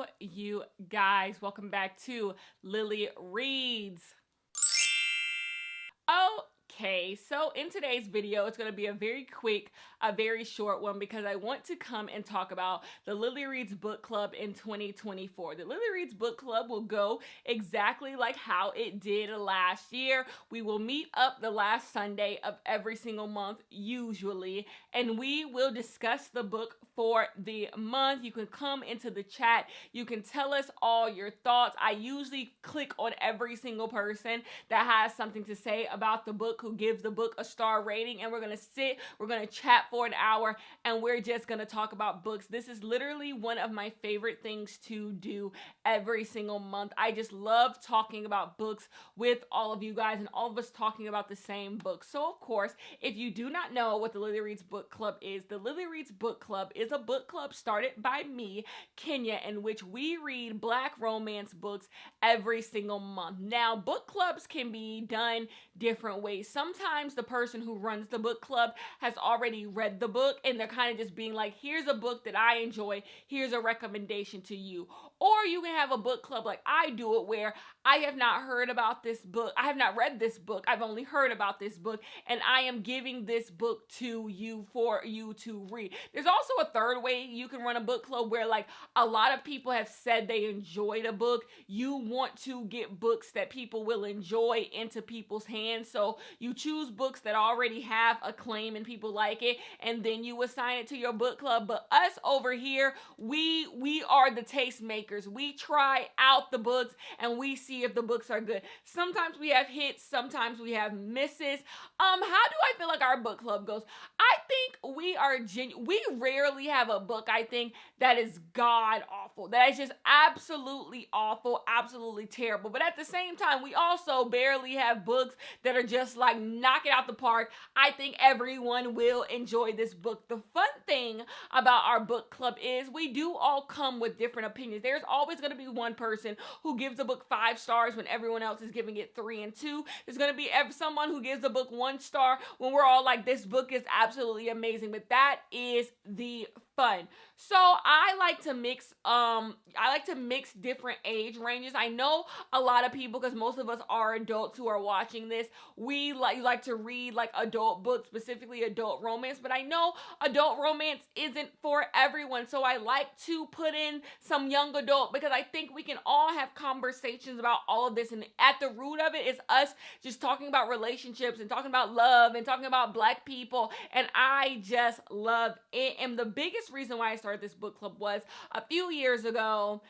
Hello, you guys. Welcome back to Lily Reads. Okay, so in today's video, it's going to be a very quick, a very short one because I want to come and talk about the Lily Reads Book Club in 2024. The Lily Reads Book Club will go exactly like how it did last year. We will meet up the last Sunday of every single month, usually, and we will discuss the book for the month. You can come into the chat. You can tell us all your thoughts. I usually click on every single person that has something to say about the book, who gives the book a star rating, and we're going to chat for an hour, and we're just going to talk about books. This is literally one of my favorite things to do every single month. I just love talking about books with all of you guys and all of us talking about the same book. So of course, if you do not know what the Lily Reads Book Club is, the Lily Reads Book Club is a book club started by me, Kenya, in which we read Black romance books every single month. Now, book clubs can be done different ways. Sometimes the person who runs the book club has already read the book and they're kind of just being like, here's a book that I enjoy, here's a recommendation to you. Or you can have a book club like I do it, where I have not heard about this book, I have not read this book, I've only heard about this book, and I am giving this book to you for you to read. There's also a third way you can run a book club where, like, a lot of people have said they enjoyed a book. You want to get books that people will enjoy into people's hands, so you choose books that already have acclaim and people like it, and then you assign it to your book club. But us over here, we are the tastemakers. We try out the books and we see if the books are good. Sometimes we have hits, sometimes we have misses. How do I feel like our book club goes? I think we rarely have a book, I think, that is god awful, that is just absolutely awful, absolutely terrible. But at the same time, we also barely have books that are just like knock it out the park. I think everyone will enjoy this book. The fun thing about our book club is we do all come with different opinions. There's always going to be one person who gives a book 5 stars when everyone else is giving it 3 and 2. There's going to be someone who gives the book 1 star when we're all like, this book is absolutely amazing. But that is the fun. So I like to mix different age ranges. I know a lot of people, because most of us are adults who are watching this, we like to read like adult books, specifically adult romance, but I know adult romance isn't for everyone. So I like to put in some young adult, because I think we can all have conversations about all of this, and at the root of it is us just talking about relationships and talking about love and talking about Black people, and I just love it. And the biggest reason why I started this book club was a few years ago.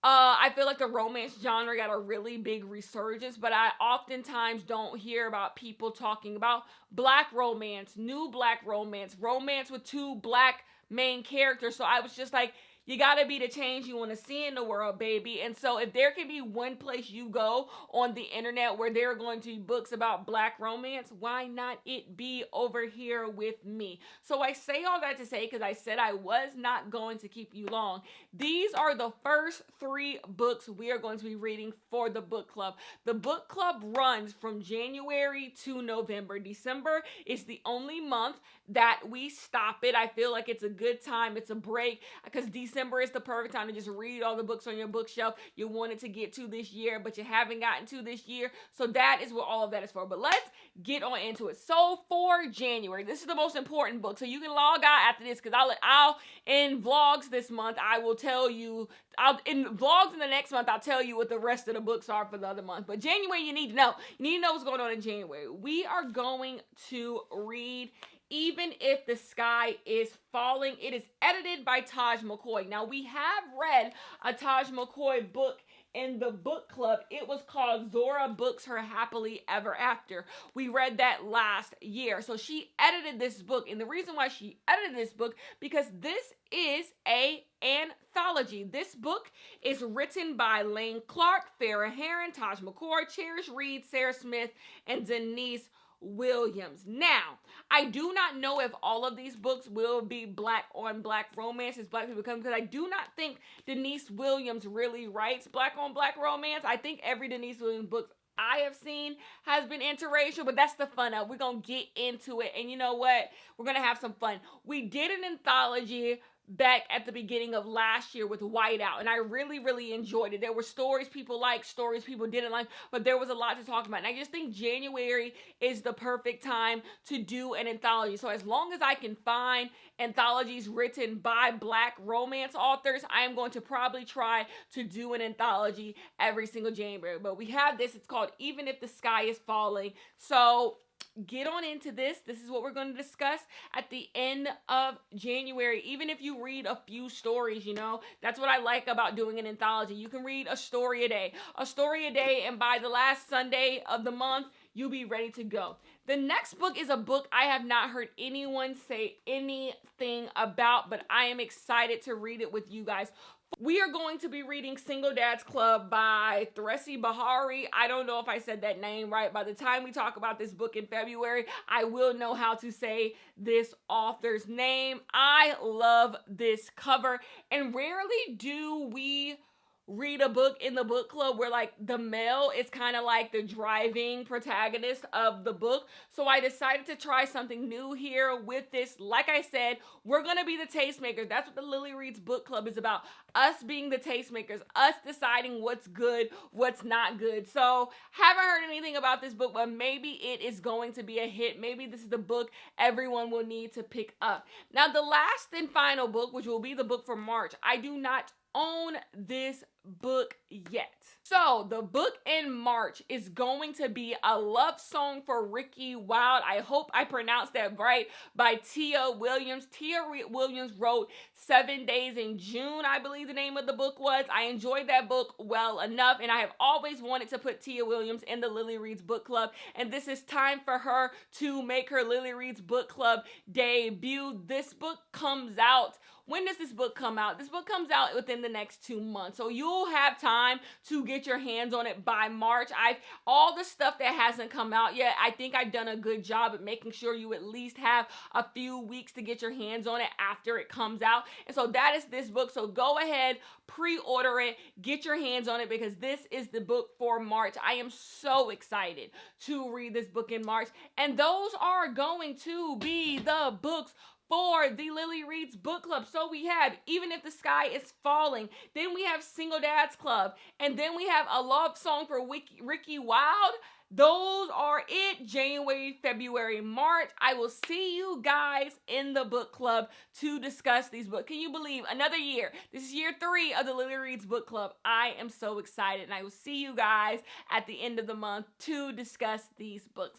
I feel like the romance genre got a really big resurgence, but I oftentimes don't hear about people talking about Black romance, new Black romance, romance with 2 Black main characters. So I was just like, you gotta be the change you want to see in the world, baby. And so if there can be one place you go on the internet where there are going to be books about Black romance, why not it be over here with me? So I say all that to say, because I said I was not going to keep you long. These are the first 3 books we are going to be reading for the book club. The book club runs from January to November. December is the only month that we stop it. I feel like it's a good time. It's a break, because December is the perfect time to just read all the books on your bookshelf you wanted to get to this year, but you haven't gotten to this year. So that is what all of that is for. But let's get on into it. So for January, this is the most important book. So you can log out after this, because I'll in vlogs this month, I will tell you, in vlogs in the next month, I'll tell you what the rest of the books are for the other month. But January, you need to know. You need to know what's going on in January. We are going to read Even If the Sky is Falling. It is edited by Taj McCoy. Now, we have read a Taj McCoy book in the book club. It was called Zora Books Her Happily Ever After. We read that last year. So she edited this book. And the reason why she edited this book, because this is an anthology. This book is written by Lane Clark, Farrah Heron, Taj McCoy, Cherish Reed, Sarah Smith, and Denise Williams. Now, I do not know if all of these books will be Black on Black romance as Black people come, because I do not think Denise Williams really writes Black on Black romance. I think every Denise Williams book I have seen has been interracial, but that's the fun of it. We're going to get into it, and you know what? We're going to have some fun. We did an anthology back at the beginning of last year with Wilde, and I really, really enjoyed it. There were stories people liked, stories people didn't like, but there was a lot to talk about. And I just think January is the perfect time to do an anthology. So as long as I can find anthologies written by Black romance authors, I am going to probably try to do an anthology every single January. But we have this, it's called Even If the Sky is Falling. So get on into this. This is what we're going to discuss at the end of January. Even if you read a few stories, you know, that's what I like about doing an anthology. You can read a story a day, and by the last Sunday of the month, you'll be ready to go. The next book is a book I have not heard anyone say anything about, but I am excited to read it with you guys. We are going to be reading Single Dads Club by Theresi Bahari. I don't know if I said that name right. By the time we talk about this book in February, I will know how to say this author's name. I love this cover, and rarely do we read a book in the book club where like the male is kind of like the driving protagonist of the book. So I decided to try something new here with this. Like I said, we're going to be the tastemakers. That's what the Lily Reads book club is about. Us being the tastemakers, us deciding what's good, what's not good. So haven't heard anything about this book, but maybe it is going to be a hit. Maybe this is the book everyone will need to pick up. Now, the last and final book, which will be the book for March, I do not own this book yet. So the book in March is going to be A Love Song for Ricki, Wilde. I hope I pronounced that right, by Tia Williams. Tia Williams wrote 7 Days in June, I believe the name of the book was. I enjoyed that book well enough, and I have always wanted to put Tia Williams in the Lily Reads book club, and this is time for her to make her Lily Reads book club debut. This book comes out. When does this book come out? This book comes out within the next 2 months. So you'll have time to get your hands on it by March. All the stuff that hasn't come out yet, I think I've done a good job at making sure you at least have a few weeks to get your hands on it after it comes out. And so that is this book. So go ahead, pre-order it, get your hands on it, because this is the book for March. I am so excited to read this book in March. And those are going to be the books for the Lily Reads book club. So we have Even If the Sky is Falling, then we have Single Dads Club, and then we have A Love Song for Ricki, Wilde. Those are it. January, February, March. I will see you guys in the book club to discuss these books. Can you believe another year? This is year 3 of the Lily Reads book club. I am so excited, and I will see you guys at the end of the month to discuss these books.